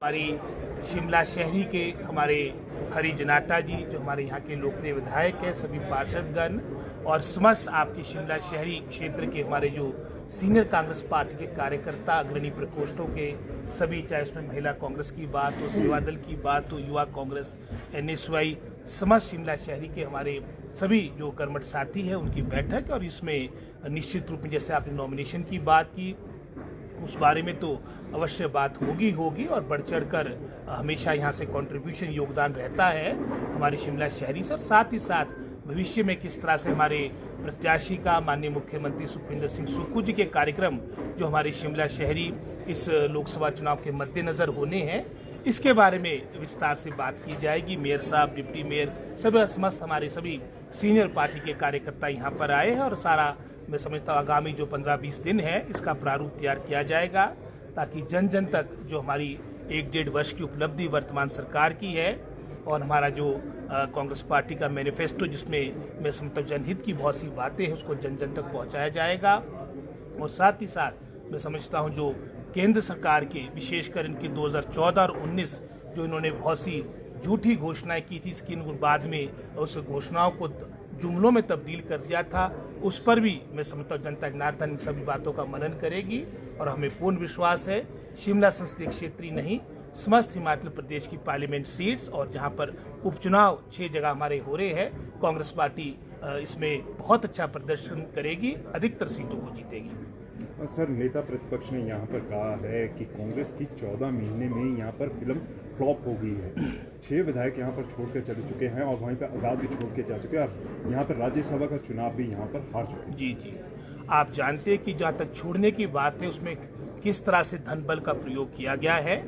हमारी शिमला शहरी के हमारे हरी जनाटा जी जो हमारे यहाँ के लोकप्रिय विधायक हैं, सभी पार्षदगण और समस्त आपकी शिमला शहरी क्षेत्र के हमारे जो सीनियर कांग्रेस पार्टी के कार्यकर्ता अग्रणी प्रकोष्ठों के सभी, चाहे उसमें महिला कांग्रेस की बात हो, सेवा दल की बात हो, युवा कांग्रेस, NSY, समस्त शिमला शहरी के हमारे सभी जो कर्मठ साथी हैं उनकी बैठक। और इसमें निश्चित रूप में जैसे आपने नॉमिनेशन की बात की उस बारे में तो अवश्य बात होगी और बढ़ चढ़ कर हमेशा यहाँ से कंट्रीब्यूशन योगदान रहता है हमारी शिमला शहरी से। और साथ ही साथ भविष्य में किस तरह से हमारे प्रत्याशी का माननीय मुख्यमंत्री सुखविंदर सिंह सुक्खू जी के कार्यक्रम जो हमारी शिमला शहरी इस लोकसभा चुनाव के मद्देनजर होने हैं, इसके बारे में विस्तार से बात की जाएगी। मेयर साहब, डिप्टी मेयर, सभी समस्त हमारे सभी सीनियर पार्टी के कार्यकर्ता यहाँ पर आए हैं और सारा मैं समझता हूँ आगामी जो 15-20 दिन है इसका प्रारूप तैयार किया जाएगा ताकि जन जन तक जो हमारी 1-1.5 वर्ष की उपलब्धि वर्तमान सरकार की है और हमारा जो कांग्रेस पार्टी का मैनिफेस्टो जिसमें मैं समझता हूँ जनहित की बहुत सी बातें हैं उसको जन जन तक पहुँचाया जाएगा। और साथ ही साथ मैं समझता हूँ जो केंद्र सरकार के विशेषकर इनकी 2014 और 19 जो इन्होंने बहुत सी झूठी घोषणाएं की थी, इसकी बाद में उस घोषणाओं को जुमलों में तब्दील कर दिया था, उस पर भी मैं समझता हूँ जनता जनार्दन इन सभी बातों का मनन करेगी। और हमें पूर्ण विश्वास है शिमला संसदीय क्षेत्र ही नहीं समस्त हिमाचल प्रदेश की पार्लियामेंट सीट्स और जहाँ पर उपचुनाव 6 जगह हमारे हो रहे हैं, कांग्रेस पार्टी इसमें बहुत अच्छा प्रदर्शन करेगी, अधिकतर सीटों को जीतेगी। सर, नेता प्रतिपक्ष ने यहाँ पर कहा है कि कांग्रेस की 14 महीने में यहाँ पर फिल्म फ्लॉप हो गई है। 6 विधायक यहाँ पर छोड़कर चले चुके हैं और वहीं पर आज़ाद भी छोड़ के जा चुके हैं और यहाँ पर राज्यसभा का चुनाव भी यहाँ पर हार चुके हैं। जी, आप जानते हैं कि जहाँ तक छोड़ने की बात है उसमें किस तरह से धन बल का प्रयोग किया गया है।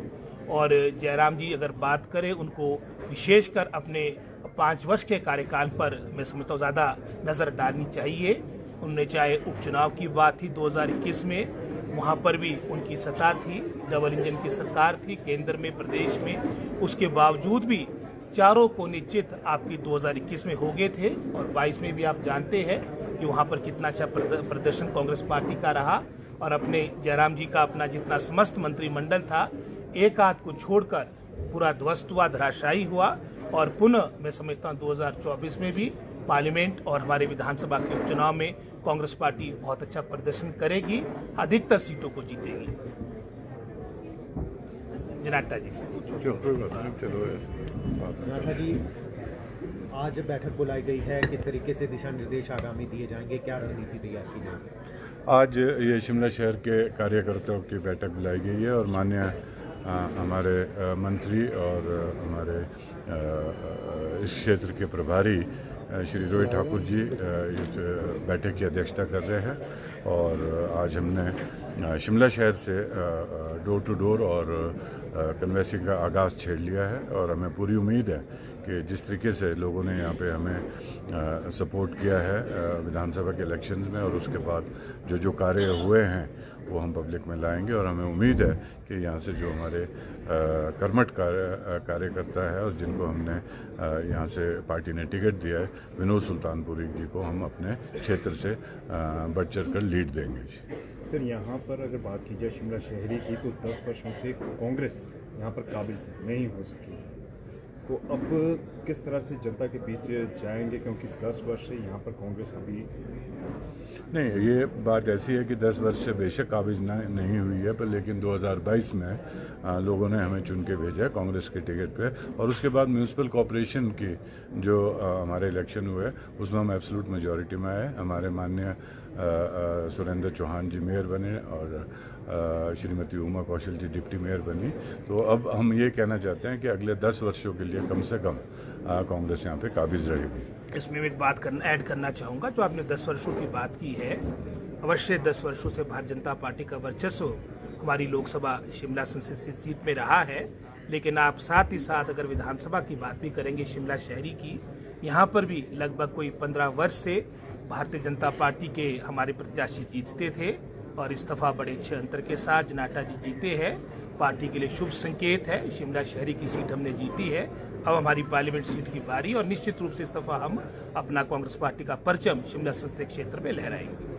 और जयराम जी अगर बात करें उनको विशेषकर अपने 5 वर्ष के कार्यकाल पर मैं समझता हूँ ज़्यादा नज़र डालनी चाहिए। उनने चाहे उपचुनाव की बात थी 2021 में, वहाँ पर भी उनकी सत्ता थी, डबल इंजन की सरकार थी केंद्र में, प्रदेश में, उसके बावजूद भी चारों को निश्चित आपकी 2021 में हो गए थे। और 22 में भी आप जानते हैं कि वहाँ पर कितना अच्छा प्रदर्शन कांग्रेस पार्टी का रहा और अपने जयराम जी का अपना जितना समस्त मंत्रिमंडल था एक आध को छोड़कर पूरा ध्वस्त हुआ, धराशायी हुआ। और पुनः मैं समझता हूँ 2024 में भी पार्लियामेंट और हमारे विधानसभा के उपचुनाव में कांग्रेस पार्टी बहुत अच्छा प्रदर्शन करेगी, अधिकतर सीटों को जीतेगी। जनाटा जी से जनाटा जी, आज बैठक बुलाई गई है, किस तरीके से दिशा निर्देश आगामी दिए जाएंगे, क्या रणनीति तैयार की जाएगी? आज ये शिमला शहर के कार्यकर्ताओं की बैठक बुलाई गई है और माननीय हमारे मंत्री और हमारे इस क्षेत्र के प्रभारी श्री रोहित ठाकुर जी इस बैठक की अध्यक्षता कर रहे हैं। और आज हमने शिमला शहर से डोर टू डोर और कन्वेंसिंग का आगाज़ छेड़ लिया है और हमें पूरी उम्मीद है कि जिस तरीके से लोगों ने यहाँ पे हमें सपोर्ट किया है विधानसभा के इलेक्शंस में और उसके बाद जो कार्य हुए हैं वो हम पब्लिक में लाएंगे। और हमें उम्मीद है कि यहाँ से जो हमारे कर्मठ कार्यकर्ता है और जिनको हमने यहाँ से पार्टी ने टिकट दिया है, विनोद सुल्तानपुरी जी को हम अपने क्षेत्र से बढ़ चढ़ कर लीड देंगे। सर, यहाँ पर अगर बात की जाए शिमला शहरी की तो 10 वर्षों से कांग्रेस यहाँ पर काबिज नहीं हो सकी, तो अब किस तरह से जनता के बीच जाएंगे, क्योंकि 10 वर्ष से यहाँ पर कांग्रेस अभी नहीं, ये बात ऐसी है कि 10 वर्ष से बेशक काबिज नहीं हुई है, पर लेकिन 2022 में लोगों ने हमें चुन के भेजा है कांग्रेस के टिकट पे। और उसके बाद म्यूनिसिपल कॉरपोरेशन की जो हमारे इलेक्शन हुए उसमें हम एब्सोल्यूट मेजॉरिटी में आए। हमारे माननीय सुरेंद्र चौहान जी मेयर बने और श्रीमती उमा कौशल जी डिप्टी मेयर बनी। तो अब हम ये कहना चाहते हैं कि अगले 10 वर्षों के लिए कम से कम कांग्रेस यहाँ पे काबिज रहेगी। इसमें मैं एक बात ऐड करना चाहूँगा, जो आपने 10 वर्षों की बात की है, अवश्य 10 वर्षों से भारतीय जनता पार्टी का वर्चस्व हमारी लोकसभा शिमला संसदीय सीट में रहा है। लेकिन आप साथ ही साथ अगर विधानसभा की बात भी करेंगे शिमला शहरी की, यहाँ पर भी लगभग कोई 15 वर्ष से भारतीय जनता पार्टी के हमारे प्रत्याशी जीतते थे और इस दफा बड़े अच्छे अंतर के साथ जनाटा जी जीते हैं। पार्टी के लिए शुभ संकेत है, शिमला शहरी की सीट हमने जीती है, अब हमारी पार्लियामेंट सीट की बारी और निश्चित रूप से इस दफा हम अपना कांग्रेस पार्टी का परचम शिमला संसदीय क्षेत्र में लहराएंगे।